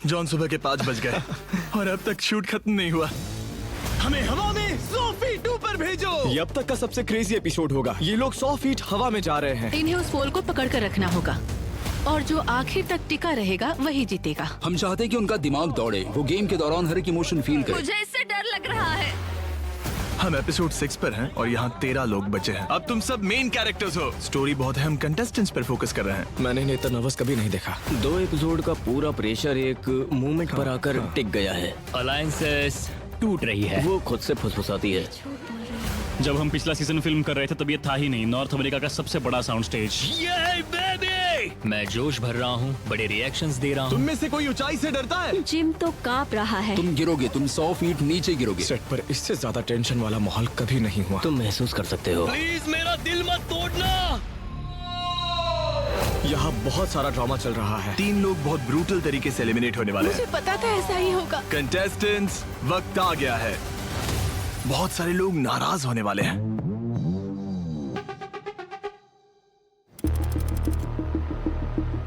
John सुबह के 5 बज गए और अब तक शूट खत्म नहीं हुआ। हमें हवा में 100 फीट ऊपर भेजो। ये अब तक का सबसे क्रेजी एपिसोड होगा। ये लोग 100 फीट हवा में जा रहे हैं। इन्हें उस पोल को पकड़ कर रखना होगा और जो आखिर तक टिका रहेगा वही जीतेगा। हम चाहते हैं कि उनका दिमाग दौड़े, वो गेम के दौरान हर एक इमोशन फील करे। मुझे इससे डर लग रहा है। हम एपिसोड 6 पर हैं और यहाँ 13 लोग बचे हैं। अब तुम सब मेन कैरेक्टर्स हो। स्टोरी बहुत है, हम कंटेस्टेंट्स पर फोकस कर रहे हैं। मैंने इन्हें इतना नर्वस कभी नहीं देखा। 2 एपिसोड का पूरा प्रेशर एक मोमेंट पर आकर टिक गया है। अलायंसेस टूट रही है। वो खुद से फुसफुसाती है। जब हम पिछला सीजन फिल्म कर रहे थे तब ये था ही नहीं, नॉर्थ अमेरिका का सबसे बड़ा साउंड स्टेज। मैं जोश भर रहा हूँ, बड़े रिएक्शंस दे रहा तुम हूँ। में से कोई ऊंचाई से डरता है? जिम तो कांप रहा है। तुम गिरोगे, तुम 100 फीट नीचे गिरोगे। सेट पर इससे ज्यादा टेंशन वाला माहौल कभी नहीं हुआ। तुम महसूस कर सकते हो। प्लीज मेरा दिल मत तोड़ना। यहाँ बहुत सारा ड्रामा चल रहा है। 3 लोग बहुत ब्रूटल तरीके से एलिमिनेट होने वाले मुझे हैं। पता था ऐसा ही होगा। कंटेस्टेंट्स, वक्त आ गया है। बहुत सारे लोग नाराज होने वाले हैं।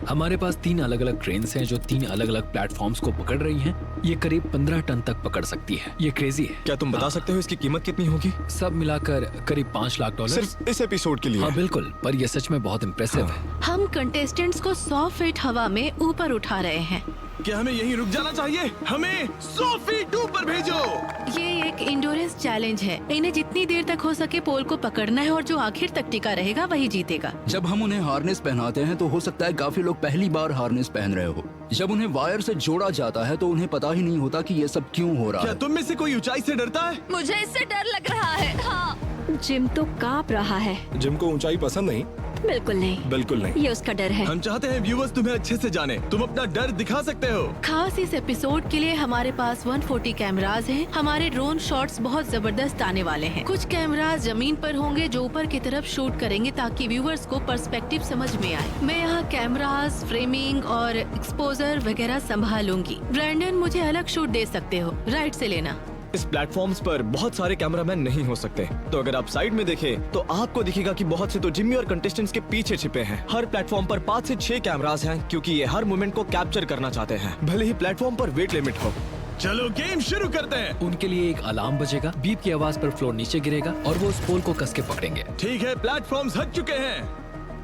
हमारे पास 3 अलग अलग ट्रेन्स हैं जो 3 अलग अलग प्लेटफॉर्म्स को पकड़ रही हैं। ये करीब 15 टन तक पकड़ सकती है। ये क्रेजी है। क्या तुम बता सकते हो इसकी कीमत कितनी होगी? सब मिलाकर करीब $5 लाख। सिर्फ इस एपिसोड के लिए? हाँ बिल्कुल, पर ये सच में बहुत इम्प्रेसिव है। हम कंटेस्टेंट्स को 100 फीट हवा में ऊपर उठा रहे हैं। क्या हमें यहीं रुक जाना चाहिए? हमें 100 फीट ऊपर भेजो। ये एक इंडोरेंस चैलेंज है। इन्हें जितनी देर तक हो सके पोल को पकड़ना है और जो आखिर तक टिका रहेगा वही जीतेगा। जब हम उन्हें हार्नेस पहनाते हैं तो हो सकता है काफी लोग पहली बार हार्नेस पहन रहे हो। जब उन्हें वायर से जोड़ा जाता है तो उन्हें पता ही नहीं होता कि ये सब क्यों हो रहा क्या है। तुम में से कोई ऊंचाई से डरता है? मुझे इससे डर लग रहा है। हाँ। जिम तो कांप रहा है। जिम को ऊंचाई पसंद नहीं? बिल्कुल नहीं। बिल्कुल नहीं। ये उसका डर है। हम चाहते हैं व्यूअर्स तुम्हें अच्छे से जाने। तुम अपना डर दिखा सकते हो। खास इस एपिसोड के लिए हमारे पास 140 कैमरास हैं। हमारे ड्रोन शॉट्स बहुत जबरदस्त आने वाले हैं। कुछ कैमरास जमीन पर होंगे जो ऊपर की तरफ शूट करेंगे ताकि व्यूअर्स को पर्सपेक्टिव समझ में आए। मैं यहाँ कैमरास, फ्रेमिंग और एक्सपोजर वगैरह संभालूंगी। ब्रैंडन, मुझे अलग शूट दे सकते हो, राइट से लेना। इस प्लेटफॉर्म्स पर बहुत सारे कैमरामैन नहीं हो सकते, तो अगर आप साइड में देखें तो आपको दिखेगा कि बहुत से तो जिम्मी और कंटेस्टेंट्स के पीछे छिपे हैं। हर प्लेटफॉर्म पर 5 से 6 कैमरास हैं क्योंकि ये हर मोमेंट को कैप्चर करना चाहते हैं, भले ही प्लेटफॉर्म पर वेट लिमिट हो। चलो गेम शुरू करते हैं। उनके लिए एक अलार्म बजेगा, बीप की आवाज पर फ्लोर नीचे गिरेगा और वो उस पोल को कस के पकड़ेंगे। ठीक है, प्लेटफॉर्म्स हट चुके हैं।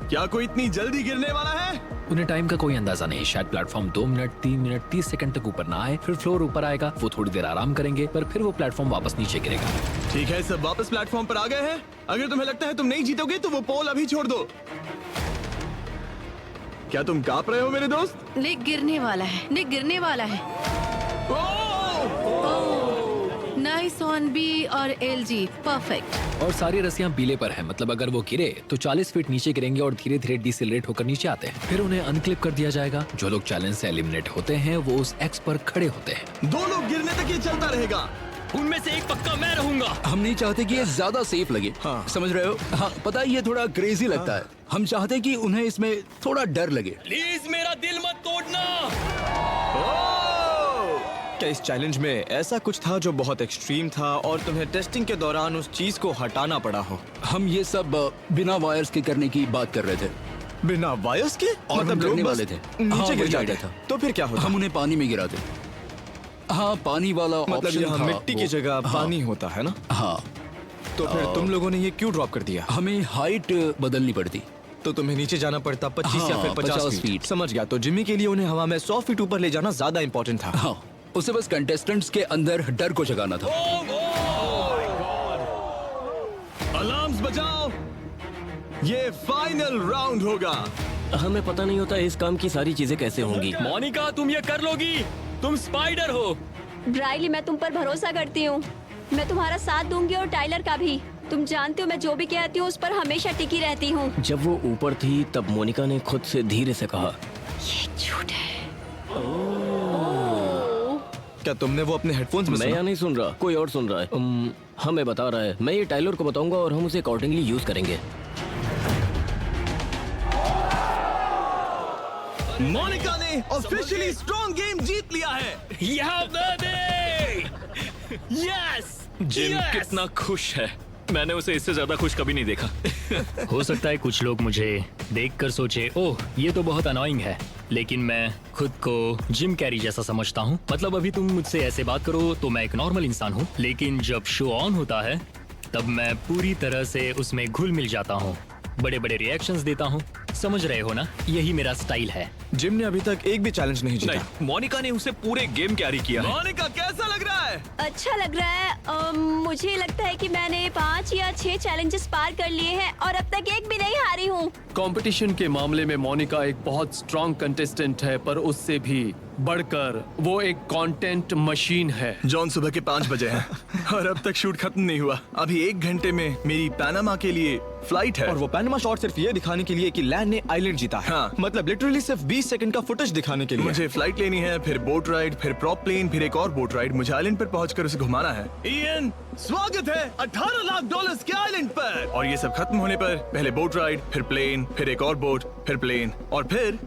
क्या कोई इतनी जल्दी गिरने वाला है? उन्हें टाइम का कोई अंदाजा नहीं। शायद प्लेटफॉर्म 2 मिनट, 3 मिनट, 30 सेकंड तक ऊपर ना आए, फिर फ्लोर ऊपर आएगा, वो थोड़ी देर आराम करेंगे, पर फिर वो प्लेटफॉर्म वापस नीचे गिरेगा। ठीक है, सब वापस प्लेटफॉर्म पर आ गए हैं। अगर तुम्हें लगता है तुम नहीं जीतोगे तो वो पोल अभी छोड़ दो। क्या तुम कांप रहे हो मेरे दोस्त? निक गिरने वाला है। निक गिरने वाला है। नाइस ऑन बी और एलजी, परफेक्ट। और सारी रस्सियां बीले पर हैं, मतलब अगर वो गिरे तो 40 फीट नीचे गिरेंगे और धीरे धीरे डिसेलरेट होकर नीचे आते हैं। फिर उन्हें अनक्लिप कर दिया जाएगा। जो लोग चैलेंज से एलिमिनेट होते हैं वो उस एक्स पर खड़े होते हैं। 2 लोग गिरने तक ये चलता रहेगा। उनमें से एक पक्का मैं रहूंगा। हम नहीं चाहते कि ये ज्यादा सेफ लगे। हाँ। समझ रहे हो? हाँ, पता है ये थोड़ा क्रेजी लगता है। हम चाहते हैं कि उन्हें इसमें थोड़ा डर लगे। प्लीज मेरा दिल मत तोड़ना। क्या इस चैलेंज में ऐसा कुछ था जो बहुत एक्सट्रीम था और तुम्हें टेस्टिंग के दौरान उस चीज को हटाना पड़ा हो? हम ये सब बिना वायर्स के करने की बात कर रहे थे। बिना वायर्स के? और हम लोग करने बस वाले थे। नीचे हाँ, गिर वही जाते idea था। तो फिर क्या होता? हम उन्हें पानी में गिराते। हाँ, पानी वाला मतलब ऑप्शन यहाँ था। मिट्टी की जगह हाँ, पानी होता है ना? हाँ। तो फिर तुम लोगों ने ये क्यों ड्रॉप कर दिया? हमें हाइट बदलनी पड़ती। तो तुम्हें नीचे जाना पड़ता 25 या हाँ, फिर 50 50 फीट। समझ गया। तो जिम्मी के लिए उन्हें हवा में 100 फीट ऊपर ले जाना ज्यादा इंपॉर्टेंट था। हाँ, उसे बस कंटेस्टेंट्स के अंदर डर को जगाना था। अलार्म्स बजाओ, ये फाइनल राउंड होगा। हमें पता नहीं होता इस काम की सारी चीजें कैसे होंगी। मोनिका, तुम ये कर लोगी। तुम स्पाइडर हो। ब्राइली, मैं तुम पर भरोसा करती हूँ। मैं तुम्हारा साथ दूंगी और टाइलर का भी। तुम जानते हो मैं जो भी कहती हूँ उस पर हमेशा टिकी रहती हूँ। जब वो ऊपर थी तब मोनिका ने खुद से धीरे से कहा, ये झूठ है। क्या तुमने वो अपने हेडफोन्स में मैं सुना? यहाँ नहीं सुन रहा, कोई और सुन रहा है। हमें बता रहा है। मैं ये टाइलर को बताऊंगा और हम उसे अकॉर्डिंगली यूज करेंगे। मोनिका ने ऑफिशियली स्ट्रॉन्ग गेम जीत लिया है। Yeah, baby! Yes! Gym Yes! कितना खुश है। मैंने उसे इससे ज्यादा खुश कभी नहीं देखा। हो सकता है कुछ लोग मुझे देखकर सोचे ओह ये तो बहुत अनोइंग है, लेकिन मैं खुद को जिम कैरी जैसा समझता हूँ। मतलब अभी तुम मुझसे ऐसे बात करो तो मैं एक नॉर्मल इंसान हूँ, लेकिन जब शो ऑन होता है तब मैं पूरी तरह से उसमें घुल मिल जाता हूँ, बड़े बड़े रिएक्शंस देता हूँ। समझ रहे हो ना, यही मेरा स्टाइल है। जिम ने अभी तक एक भी चैलेंज नहीं जीता। नहीं, मोनिका ने उसे पूरे गेम कैरी किया है। मोनिका कैसा लग रहा है? अच्छा लग रहा है। मुझे लगता है कि मैंने 5 या 6 चैलेंजेस पार कर लिए हैं और अब तक एक भी नहीं हारी हूँ। कंपटीशन के मामले में मोनिका एक बहुत स्ट्रॉन्ग कंटेस्टेंट है, पर उससे भी बढ़कर वो एक कंटेंट मशीन है। जॉन सुबह के 5 बजे हैं और अब तक शूट खत्म नहीं हुआ। अभी 1 घंटे में मेरी पैनामा के लिए फ्लाइट है। और वो पैनामा शॉट सिर्फ ये दिखाने के लिए कि लैंड ने आइलैंड जीता है। हाँ। मतलब लिटरली सिर्फ 20 सेकंड का फुटेज दिखाने के लिए। मुझे फ्लाइट लेनी है, फिर बोट राइड, फिर प्रॉप प्लेन, फिर एक और बोट राइड। मुझे आइलैंड पर पहुंचकर उसे घुमाना है। इयन, स्वागत है $18 लाख के आइलैंड पर। और ये सब खत्म होने पर पहले बोट राइड, फिर प्लेन, फिर एक और बोट, फिर प्लेन, और फिर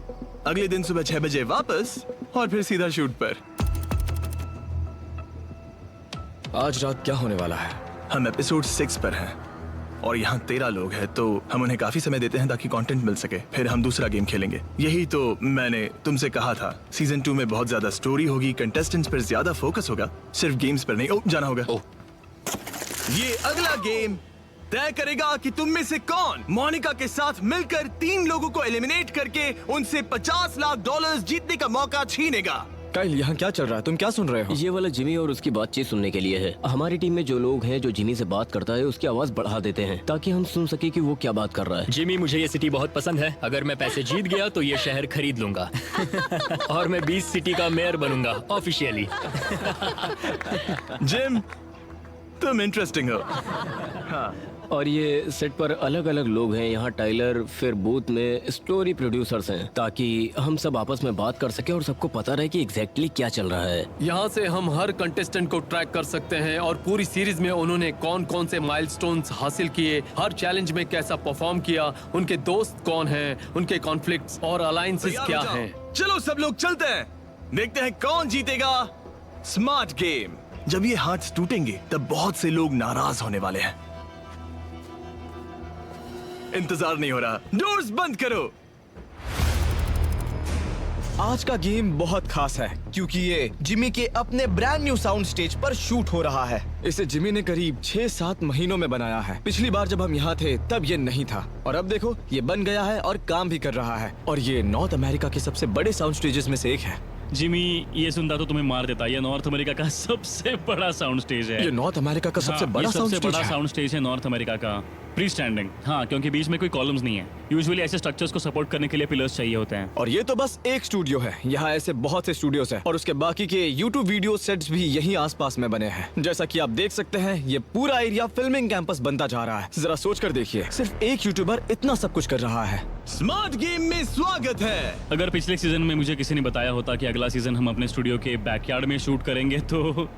अगले दिन सुबह 6 बजे वापस, और फिर सीधा शूट पर। आज रात क्या होने वाला है? हम एपिसोड 6 पर हैं और यहाँ 13 लोग हैं, तो हम उन्हें काफी समय देते हैं ताकि कंटेंट मिल सके। फिर हम दूसरा गेम खेलेंगे। यही तो मैंने तुमसे कहा था। सीजन 2 में बहुत ज्यादा स्टोरी होगी, कंटेस्टेंट्स पर ज्यादा फोकस होगा, सिर्फ गेम्स पर नहीं। ओ, जाना होगा। ये अगला गेम तय करेगा कि तुम में से कौन मोनिका के साथ मिलकर 3 लोगों को एलिमिनेट करके उनसे $50 लाख जीतने का मौका छीनेगा। काइल, यहाँ क्या चल रहा है? तुम क्या सुन रहे हो? ये वाला जिमी और उसकी बातचीत सुनने के लिए है। हमारी टीम में जो लोग हैं जो जिमी से बात करता है उसकी आवाज बढ़ा देते हैं ताकि हम सुन सके कि वो क्या बात कर रहा है। जिमी, मुझे ये सिटी बहुत पसंद है। अगर मैं पैसे जीत गया तो ये शहर खरीद लूंगा और मैं 20 सिटी का मेयर बनूंगा ऑफिशियली। जिम, तुम इंटरेस्टिंग हो। और ये सेट पर अलग अलग लोग हैं। यहाँ टाइलर, फिर बूथ में स्टोरी प्रोड्यूसर्स हैं ताकि हम सब आपस में बात कर सके और सबको पता रहे कि एग्जैक्टली क्या चल रहा है। यहाँ से हम हर कंटेस्टेंट को ट्रैक कर सकते हैं और पूरी सीरीज में उन्होंने कौन कौन से माइलस्टोन्स हासिल किए, हर चैलेंज में कैसा परफॉर्म किया, उनके दोस्त कौन हैं, उनके कॉन्फ्लिक्ट्स और अलायंसेस क्या हैं। चलो सब लोग चलते हैं, देखते हैं कौन जीतेगा स्मार्ट गेम। जब ये हार्ट्स टूटेंगे तब बहुत से लोग नाराज होने वाले हैं। इंतजार नहीं हो रहा, डोर्स बंद करो। आज का गेम बहुत खास है क्योंकि ये जिमी के अपने ब्रांड न्यू साउंड स्टेज पर शूट हो रहा है। इसे जिमी ने करीब 6-7 महीनों में बनाया है। पिछली बार जब हम यहाँ थे तब ये नहीं था और अब देखो ये बन गया है और काम भी कर रहा है। और ये नॉर्थ अमेरिका के सबसे बड़े साउंड स्टेजेस में से एक है। जिमी, ये सुनता तो तुम्हें मार देता। ये नॉर्थ अमेरिका का सबसे बड़ा साउंड स्टेज है। ये नॉर्थ अमेरिका का सबसे बड़ा साउंड स्टेज है। साउंड स्टेज है नॉर्थ अमेरिका का। फ्री स्टैंडिंग, हाँ, क्योंकि बीच में कोई कॉलम्स नहीं है। यूजुअली ऐसे स्ट्रक्चर्स को सपोर्ट करने के लिए पिलर्स चाहिए होते हैं। और ये तो बस एक स्टूडियो है, यहाँ ऐसे बहुत से स्टूडियोज हैं और उसके बाकी के YouTube वीडियो सेट्स भी यहीं आसपास में बने हैं। जैसा कि आप देख सकते हैं ये पूरा एरिया फिल्मिंग कैंपस बनता जा रहा है। जरा सोच कर देखिए, सिर्फ एक यूट्यूबर इतना सब कुछ कर रहा है। स्मार्ट गेम में स्वागत है। अगर पिछले सीजन में मुझे किसी ने बताया होता कि अगला सीजन हम अपने स्टूडियो के बैकयार्ड में शूट करेंगे तो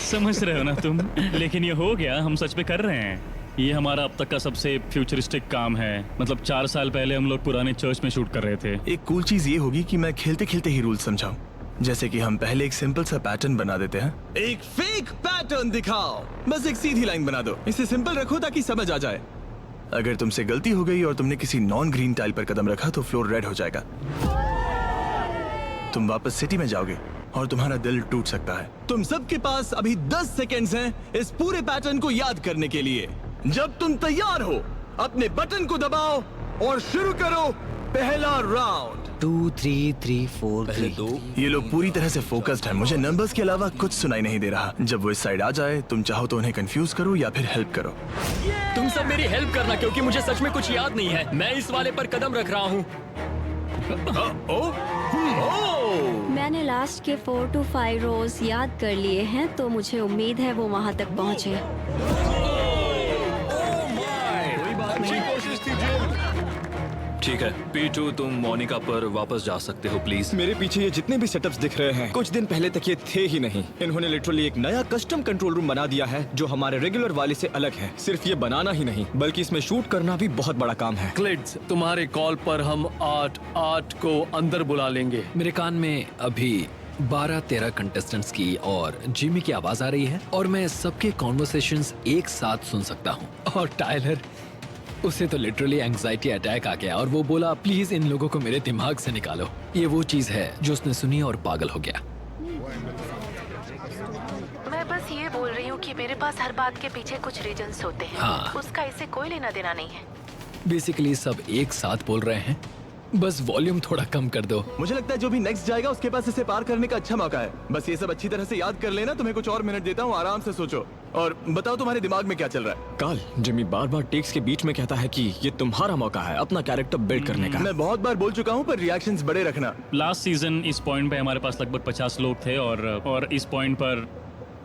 समझ रहे हो ना तुम। लेकिन ये हो गया, हम सच में कर रहे हैं। ये हमारा अब तक का सबसे फ्यूचरिस्टिक काम है। मतलब 4 साल पहले हम लोग पुराने चर्च में शूट कर रहे थे। एक कूल चीज ये होगी कि मैं खेलते खेलते ही रूल समझाऊं। जैसे कि हम पहले एक सिंपल सा पैटर्न बना देते हैं। एक फेक पैटर्न दिखाओ, बस एक सीधी लाइन बना दो। इसे सिंपल रखो ताकि समझ आ जाए। अगर तुमसे गलती हो गई और तुमने किसी नॉन ग्रीन टाइल पर कदम रखा तो फ्लोर रेड हो जाएगा। तुम वापस सिटी में जाओगे और तुम्हारा दिल टूट सकता है। तुम सबके पास अभी 10 सेकेंड्स हैं इस पूरे पैटर्न को याद करने के लिए। जब तुम तैयार हो अपने बटन को दबाओ और शुरू करो पहला राउंड। 2 3 3 4 ये लोग पूरी तरह से फोकस्ड हैं। मुझे नंबर्स के अलावा कुछ सुनाई नहीं दे रहा। जब वो इस साइड आ जाए तुम चाहो तो उन्हें कंफ्यूज करो या फिर हेल्प करो। तुम सब मेरी हेल्प करना क्योंकि मुझे सच में कुछ याद नहीं है। मैं इस वाले पर कदम रख रहा हूँ। मैंने लास्ट के 4 to 5 रोज याद कर लिए हैं, तो मुझे उम्मीद है वो वहाँ तक पहुँचे। ठीक है P2, तुम मोनिका पर वापस जा सकते हो प्लीज। मेरे पीछे ये जितने भी सेटअप्स दिख रहे हैं कुछ दिन पहले तक ये थे ही नहीं। इन्होंने लिटरली एक नया कस्टम कंट्रोल रूम बना दिया है जो हमारे रेगुलर वाले से अलग है। सिर्फ ये बनाना ही नहीं बल्कि इसमें शूट करना भी बहुत बड़ा काम है। क्लिड्स, तुम्हारे कॉल पर हम 8 को अंदर बुला लेंगे। मेरे कान में अभी 12-13 कंटेस्टेंट्स की और जिमी की आवाज आ रही है और मैं सबके कॉन्वर्सेशंस एक साथ सुन सकता हूँ। और टाइलर, उसे तो लिटरली एंजाइटी अटैक आ गया और वो बोला प्लीज इन लोगों को मेरे दिमाग से निकालो। ये वो चीज है जो उसने सुनी और पागल हो गया। मैं बस ये बोल रही हूँ कि मेरे पास हर बात के पीछे कुछ रीजंस होते हैं। हाँ। उसका इससे कोई लेना देना नहीं है। बेसिकली सब एक साथ बोल रहे हैं, बस वॉल्यूम थोड़ा कम कर दो। मुझे लगता है जो भी नेक्स्ट जाएगा उसके पास इसे पार करने का अच्छा मौका है। बस ये सब अच्छी तरह से याद कर लेना। तुम्हें कुछ और मिनट देता हूँ, आराम से सोचो और बताओ तुम्हारे दिमाग में क्या चल रहा है। काल, जिमी बार बार टेक्स के बीच में कहता है कि ये तुम्हारा मौका है अपना कैरेक्टर बिल्ड करने का। मैं बहुत बार बोल चुका हूँ पर रिएक्शंस बड़े रखना। लास्ट सीजन इस पॉइंट पे हमारे पास लगभग 50 लोग थे और इस पॉइंट पर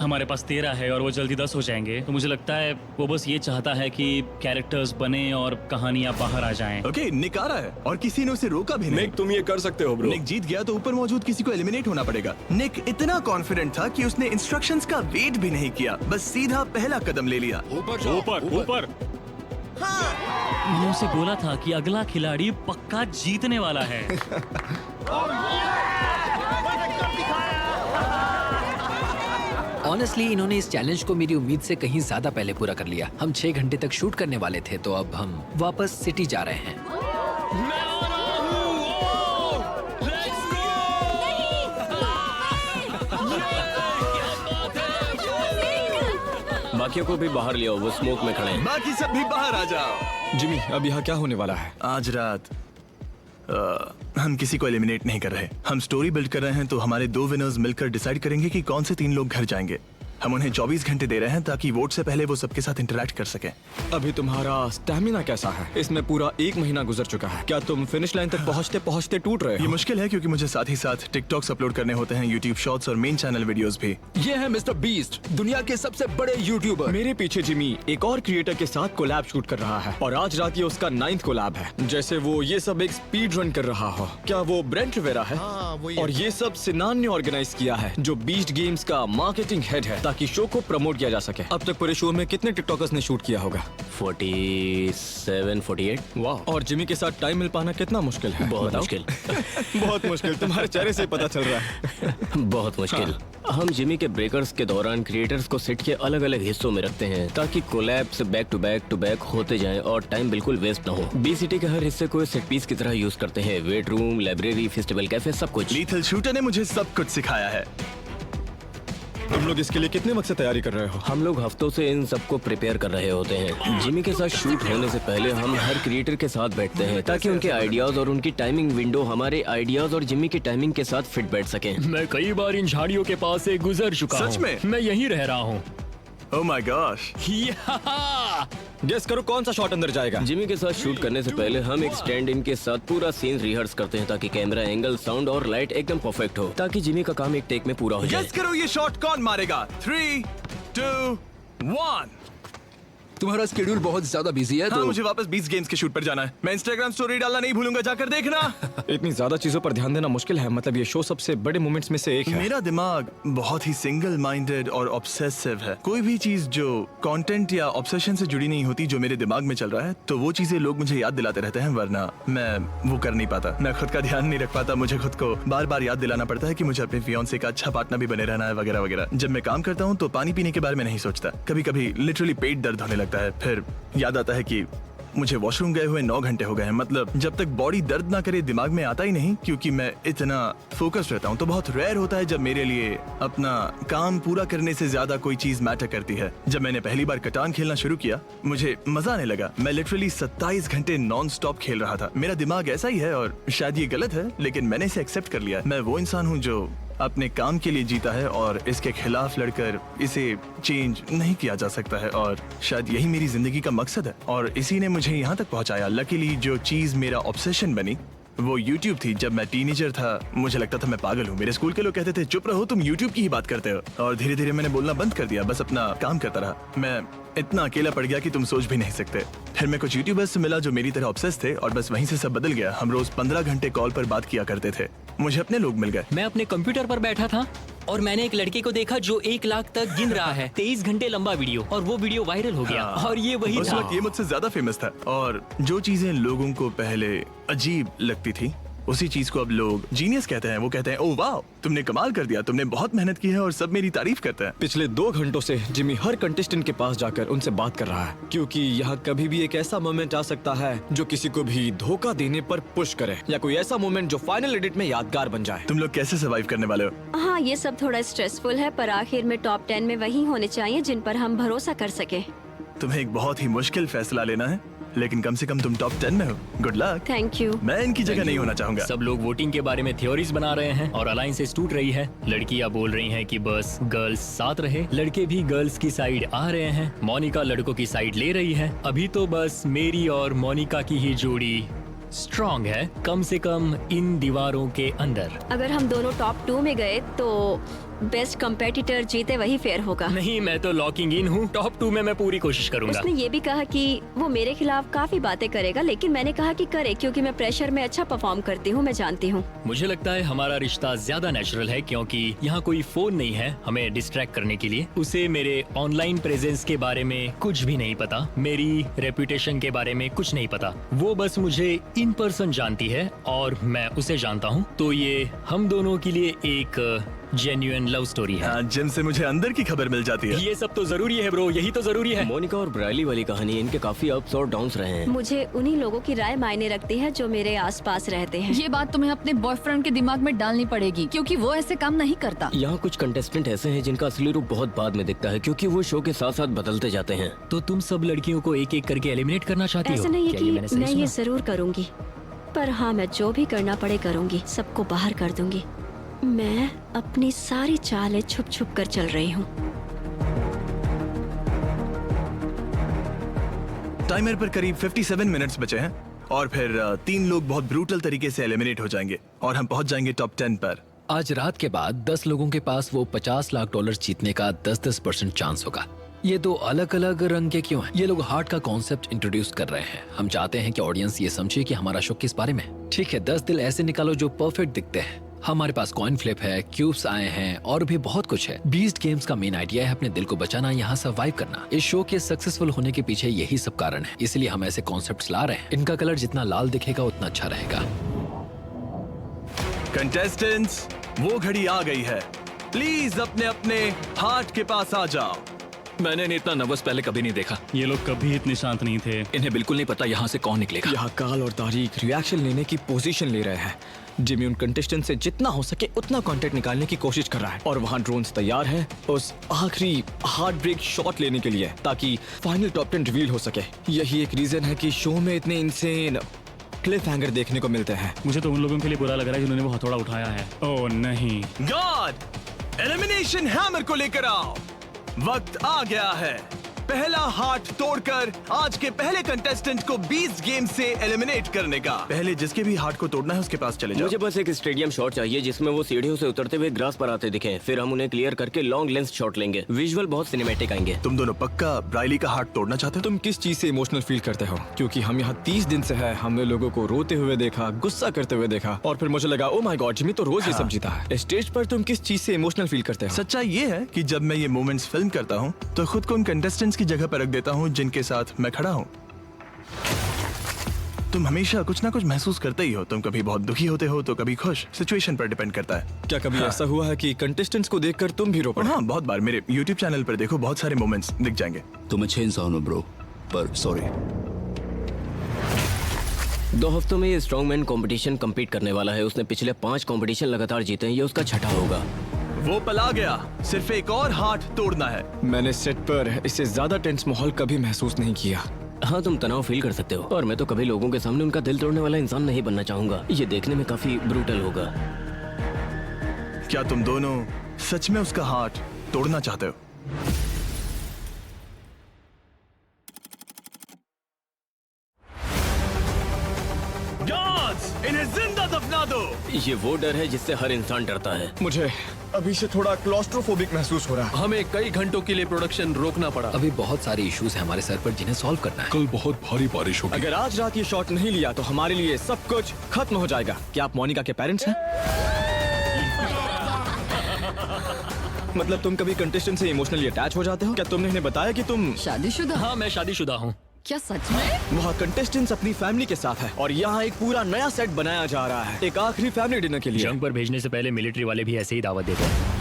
हमारे पास 13 है और वो जल्दी 10 हो जाएंगे। तो मुझे लगता है वो बस ये चाहता है कि कैरेक्टर्स बने और कहानियां बाहर आ जाएं। ओके, निक आ रहा है और किसी ने उसे रोका भी नहीं। निक, तुम ये कर सकते हो ब्रो। निक जीत गया तो ऊपर मौजूद किसी को एलिमिनेट होना पड़ेगा। निक इतना कॉन्फिडेंट था कि उसने इंस्ट्रक्शंस का वेट भी नहीं किया, बस सीधा पहला कदम ले लिया। ऊपर मैंने उसे बोला था कि अगला खिलाड़ी पक्का जीतने वाला है। ऑनेस्टली इन्होंने इस चैलेंज को मेरी उम्मीद से कहीं ज्यादा पहले पूरा कर लिया। हम 6 घंटे तक शूट करने वाले थे, तो अब हम वापस सिटी जा रहे हैं। बाकियों को भी बाहर ले आओ, वो स्मोक में खड़े हैं। बाकी सब भी बाहर आ जाओ। जिमी, अब यहाँ क्या होने वाला है? आज रात हम किसी को एलिमिनेट नहीं कर रहे। हम स्टोरी बिल्ड कर रहे हैं, तो हमारे 2 विनर्स मिलकर डिसाइड करेंगे कि कौन से 3 लोग घर जाएंगे। हम उन्हें 24 घंटे दे रहे हैं ताकि वोट से पहले वो सबके साथ इंटरेक्ट कर सकें। अभी तुम्हारा स्टैमिना कैसा है? इसमें पूरा 1 महीना गुजर चुका है। क्या तुम फिनिश लाइन तक पहुँचते पहुँचते टूट रहे ये हो? मुश्किल है क्योंकि मुझे साथ ही साथ टिकटॉक्स अपलोड करने होते हैं, यूट्यूब शॉर्ट्स और मेन चैनल वीडियोस भी। ये है मिस्टर बीस्ट, दुनिया के सबसे बड़े यूट्यूबर। मेरे पीछे जिमी एक और क्रिएटर के साथ कोलैब शूट कर रहा है और आज रात ये उसका 9th कोलैब है। जैसे वो ये सब एक स्पीड रन कर रहा हो। क्या वो ब्रेंट रिवेरा है? और ये सब सिनान ने ऑर्गेनाइज किया है, जो बीस्ट गेम्स का मार्केटिंग हेड है, ताकि शो को प्रमोट किया जा सके। अब तक पूरे शो में कितने टिकटॉकर्स ने शूट किया होगा? 47, 48। वाह। और जिमी के साथ टाइम मिल पाना कितना मुश्किल है? बहुत बताओ। मुश्किल। बहुत मुश्किल, तुम्हारे चेहरे से पता चल रहा है। बहुत मुश्किल। हम जिमी के ब्रेकर्स के दौरान क्रिएटर्स को सेट के अलग अलग हिस्सों में रखते हैं ताकि कोलैब्स बैक टू बैक होते जाएं और टाइम बिल्कुल वेस्ट ना हो। बीसीटी के हर हिस्से को सेट पीस की तरह यूज करते हैं। Wait room, library, festival cafe, सब कुछ। लीथल शूटर ने मुझे सब कुछ सिखाया है। तुम लोग इसके लिए कितने वक्त से तैयारी कर रहे हो? हम लोग हफ्तों से इन सबको प्रिपेयर कर रहे होते हैं। जिमी के साथ शूट होने से पहले हम हर क्रिएटर के साथ बैठते हैं ताकि उनके आइडियाज और उनकी टाइमिंग विंडो हमारे आइडियाज और जिमी की टाइमिंग के साथ फिट बैठ सके। मैं कई बार इन झाड़ियों के पास से गुजर चुका हूँ। सच में? मैं यहीं रह रहा हूँ। Oh my gosh. गेस करो कौन सा शॉट अंदर जाएगा? जिमी के साथ शूट करने से पहले हम एक स्टैंड इन के साथ पूरा सीन रिहर्स करते हैं ताकि कैमरा एंगल, साउंड और लाइट एकदम परफेक्ट हो, ताकि जिमी का काम एक टेक में पूरा हो जाए। गेस करो ये शॉट कौन मारेगा? 3, 2, 1। तुम्हारा शेड्यूल बहुत ज्यादा बिजी है, हाँ, तो मुझे वापस 20 गेम्स के शूट पर जाना है। मैं इंस्टाग्राम स्टोरी डालना नहीं भूलूंगा, जाकर देखना। इतनी ज्यादा चीजों पर ध्यान देना मुश्किल है। मतलब ये शो सबसे बड़े मोमेंट्स में से एक है। मेरा दिमाग बहुत ही सिंगल माइंडेड और ऑब्सेसिव है। कोई भी चीज जो कंटेंट या ऑब्सेशन से जुड़ी नहीं होती, जो मेरे दिमाग में चल रहा है, तो वो चीजें लोग मुझे याद दिलाते रहते हैं, वरना मैं वो कर नहीं पाता। मैं खुद का ध्यान नहीं रख पाता। मुझे खुद को बार बार याद दिलाना पड़ता है कि मुझे अपने फियांसे का अच्छा पार्टनर भी बने रहना है, वगैरह वगैरह। जब मैं काम करता हूँ तो पानी पीने के बारे में नहीं सोचता। कभी कभी लिटरली पेट दर्द होने लगता है, फिर याद आता है कि मुझे वॉशरूम गए हुए 9 घंटे हो गए हैं। मतलब जब तक बॉडी दर्द ना करे दिमाग में आता ही नहीं, क्योंकि मैं इतना फोकस्ड रहता हूँ। तो बहुत रेयर होता है जब मेरे लिए अपना काम पूरा करने से ज्यादा कोई चीज मैटर करती है। जब मैंने पहली बार कटान खेलना शुरू किया, मुझे मजा आने लगा। मैं लिटरली 27 घंटे नॉन स्टॉप खेल रहा था। मेरा दिमाग ऐसा ही है और शायद ये गलत है, लेकिन मैंने इसे एक्सेप्ट कर लिया। मैं वो इंसान हूँ जो अपने काम के लिए जीता है और इसके खिलाफ लड़कर इसे चेंज नहीं किया जा सकता है, और शायद यही मेरी जिंदगी का मकसद है और इसी ने मुझे यहाँ तक पहुँचाया। लकीली जो चीज मेरा ऑब्सेशन बनी वो YouTube थी। जब मैं टीनेजर था मुझे लगता था मैं पागल हूँ। मेरे स्कूल के लोग कहते थे चुप रहो, तुम YouTube की ही बात करते हो, और धीरे धीरे मैंने बोलना बंद कर दिया, बस अपना काम करता रहा। मैं इतना अकेला पड़ गया कि तुम सोच भी नहीं सकते। फिर मैं कुछ यूट्यूबर्स से मिला जो मेरी तरह ऑब्सेस थे, और बस वहीं से सब बदल गया। हम रोज 15 घंटे कॉल पर बात किया करते थे। मुझे अपने लोग मिल गए। मैं अपने कंप्यूटर पर बैठा था और मैंने एक लड़के को देखा जो 1 लाख तक गिन रहा है। 23 घंटे लंबा वीडियो, और वो वीडियो वायरल हो गया। और ये वही उस था। वक्त ये मुझसे ज्यादा फेमस था, और जो चीजें लोगों को पहले अजीब लगती थी उसी चीज को अब लोग जीनियस कहते हैं। वो कहते हैं, ओह वाह, तुमने कमाल कर दिया, तुमने बहुत मेहनत की है, और सब मेरी तारीफ करते हैं। पिछले 2 घंटों से जिमी हर कंटेस्टेंट के पास जाकर उनसे बात कर रहा है, क्योंकि यहाँ कभी भी एक ऐसा मोमेंट आ सकता है जो किसी को भी धोखा देने पर पुश करे, या कोई ऐसा मोमेंट जो फाइनल एडिट में यादगार बन जाए। तुम लोग कैसे सर्वाइव करने वाले हो? हाँ, ये सब थोड़ा स्ट्रेसफुल है, पर आखिर में टॉप 10 में वही होने चाहिए जिन पर हम भरोसा कर सके। तुम्हें एक बहुत ही मुश्किल फैसला लेना है, लेकिन कम से कम तुम टॉप 10 में हो। Good luck. Thank you. मैं इनकी जगह नहीं होना चाहूंगा। सब लोग वोटिंग के बारे में थ्योरीज बना रहे हैं और अलायंसेस टूट रही है। लड़कियां बोल रही हैं कि बस गर्ल्स साथ रहे, लड़के भी गर्ल्स की साइड आ रहे हैं। मोनिका लड़कों की साइड ले रही है। अभी तो बस मेरी और मोनिका की ही जोड़ी स्ट्रॉन्ग है, कम से कम इन दीवारों के अंदर। अगर हम दोनों टॉप 2 में गए तो बेस्ट कंपेटिटर जीते वही फेयर होगा। नहीं, मैं तो लॉकिंग इन हूँ। टॉप 2 में मैं पूरी कोशिश करूंगा। उसने ये भी कहा कि वो मेरे खिलाफ काफी बातें करेगा, लेकिन मैंने कहा कि करे, क्योंकि मैं प्रेशर में अच्छा परफॉर्म करती हूँ, मैं जानती हूँ। मुझे लगता है हमारा रिश्ता ज्यादा नेचुरल है, क्योंकि यहाँ कोई फोन नहीं है हमें डिस्ट्रैक्ट करने के लिए। उसे मेरे ऑनलाइन प्रेजेंस के बारे में कुछ भी नहीं पता, मेरी रेपुटेशन के बारे में कुछ नहीं पता। वो बस मुझे इन पर्सन जानती है और मैं उसे जानता हूँ। तो ये हम दोनों के लिए एक जेन्युइन लव स्टोरी है। हाँ, जिम से मुझे अंदर की खबर मिल जाती है। ये सब तो जरूरी है ब्रो, यही तो जरूरी है। मोनिका और ब्रायली वाली कहानी, इनके काफी अप्स और डाउन्स रहे हैं। मुझे उन्हीं लोगों की राय मायने रखती है जो मेरे आसपास रहते हैं। ये बात तुम्हें अपने बॉयफ्रेंड के दिमाग में डालनी पड़ेगी, क्योंकि वो ऐसे काम नहीं करता। यहाँ कुछ कंटेस्टेंट ऐसे हैं जिनका असली रूप बहुत बाद में दिखता है, क्योंकि वो शो के साथ साथ बदलते जाते हैं। तो तुम सब लड़कियों को एक एक करके एलिमिनेट करना चाहती हो? ऐसा नहीं है क्या ये मैंने कि सही मैं ये सुना? जरूर करूंगी, पर हाँ, मैं जो भी करना पड़े करूंगी, सबको बाहर कर दूंगी। मैं अपनी सारी चालें छुप छुप कर चल रही हूँ। टाइमर पर करीब 57 मिनट्स बचे हैं, और फिर 3 लोग बहुत ब्रूटल तरीके से एलिमिनेट हो जाएंगे और हम पहुंच जाएंगे टॉप 10 पर। आज रात के बाद 10 लोगों के पास वो $50 लाख जीतने का 10% चांस होगा। ये 2 अलग अलग रंग के क्यों हैं? ये लोग हार्ट का कॉन्सेप्ट इंट्रोड्यूस कर रहे हैं। हम चाहते हैं कि ऑडियंस ये समझे कि हमारा शो किस बारे में है। ठीक है, 10 दिल ऐसे निकालो जो परफेक्ट दिखते हैं। हमारे पास कॉइन फ्लिप है, क्यूब्स आए हैं और भी बहुत कुछ है। बीस्ट गेम्स का मेन आइडिया है अपने दिल को बचाना, यहाँ सर्वाइव करना। इस शो के सक्सेसफुल होने के पीछे यही सब कारण है, इसलिए हम ऐसे कॉन्सेप्ट्स ला रहे हैं। इनका कलर जितना लाल दिखेगा उतना अच्छा रहेगा। कंटेस्टेंट्स, वो घड़ी आ गई है। प्लीज अपने अपने हार्ट के पास आ जाओ। मैंने इन्हें इतना नर्वस पहले कभी नहीं देखा। ये लोग कभी इतने शांत नहीं थे। इन्हें बिल्कुल नहीं पता यहाँ से कौन निकलेगा। यहाँ काल और तारीख रिएक्शन लेने की पोजीशन ले रहे हैं। जिमी उन कंटेस्टेंट से जितना हो सके उतना कंटेंट निकालने की कोशिश कर रहा है, और वहाँ ड्रोन्स तैयार हैं उस आखिरी हार्ट ब्रेक शॉट लेने के लिए, ताकि फाइनल टॉप 10 रिवील हो सके। यही एक रीजन है कि शो में इतने इंसेन क्लिफ हैंगर देखने को मिलते हैं। मुझे तो उन लोगों के लिए बुरा लग रहा है जिन्होंने वो हथौड़ा उठाया है। ओह नहीं। गॉड, एलिमिनेशन हैमर को लेकर आओ। वक्त आ गया है। पहला हार्ट तोड़कर आज के पहले कंटेस्टेंट को 20 गेम से एलिमिनेट करने का। पहले जिसके भी हार्ट को तोड़ना है उसके पास चले जाओ। मुझे बस एक स्टेडियम शॉट चाहिए जिसमें वो सीढ़ियों से उतरते हुए ग्रास पर आते दिखें। फिर हम उन्हें क्लियर करके लॉन्ग लेंस शॉट लेंगे। विजुअल बहुत सिनेमैटिक आएंगे। तुम दोनों पक्का ब्रायली का हार्ट तोड़ना चाहते हो? तुम किस चीज से इमोशनल फील करते हो? क्योंकि हम यहाँ 30 दिन से है, हमने लोगों को रोते हुए देखा, गुस्सा करते हुए देखा, और फिर मुझे लगा ओ माय गॉड, जिमी तो रोज ये सब जीता है। स्टेज पर तुम किस चीज से इमोशनल फील करते हो? सच्चाई ये है कि जब मैं ये मोमेंट्स फिल्म करता हूँ तो खुद को उन कंटेस्टेंट्स की जगह पर रख देता हूँ जिनके साथ मैं खड़ा हूँ। तुम हमेशा कुछ ना कुछ महसूस करते ही हो। तुम कभी बहुत दुखी होते हो तो कभी खुश। सिचुएशन पर डिपेंड करता है। क्या कभी ऐसा हुआ है कि कंटेस्टेंट्स को देखकर तुम भी रो पड़े? हाँ, बहुत बार। मेरे YouTube चैनल पर देखो, बहुत सारे मोमेंट्स दिख जाएंगे। तुम अच्छे इंसान हो ब्रो, पर सॉरी। 2 हफ्तों में ये स्ट्रॉन्गमैन कंपटीशन कम्पीट करने वाला है। उसने पिछले 5 कंपटीशन लगातार जीते हैं, ये उसका छठा होगा। वो पला गया, सिर्फ एक और हार्ट तोड़ना है। मैंने सेट पर इससे ज्यादा टेंस माहौल कभी महसूस नहीं किया। हाँ, तुम तनाव फील कर सकते हो, और मैं तो कभी लोगों के सामने उनका दिल तोड़ने वाला इंसान नहीं बनना चाहूंगा। ये देखने में काफी ब्रूटल होगा। क्या तुम दोनों सच में उसका हार्ट तोड़ना चाहते हो? इन्हें जिंदा दफना दो। ये वो डर है जिससे हर इंसान डरता है। मुझे अभी से थोड़ा क्लॉस्ट्रोफोबिक महसूस हो रहा है। हमें कई घंटों के लिए प्रोडक्शन रोकना पड़ा। अभी बहुत सारे इश्यूज हैं हमारे सर पर जिन्हें सॉल्व करना है। कल बहुत भारी बारिश होगी। अगर आज रात ये शॉट नहीं लिया तो हमारे लिए सब कुछ खत्म हो जाएगा। क्या आप मोनिका के पेरेंट्स हैं? मतलब तुम कभी कंटेस्टेंट से इमोशनली अटैच हो जाते हो? क्या तुमने इन्हें बताया कि तुम शादीशुदा? हाँ, मैं शादीशुदा हूँ। क्या सच में? वहाँ कंटेस्टेंट्स अपनी फैमिली के साथ है और यहाँ एक पूरा नया सेट बनाया जा रहा है, एक आखिरी फैमिली डिनर के लिए। जंग पर भेजने से पहले मिलिट्री वाले भी ऐसे ही दावत देते हैं।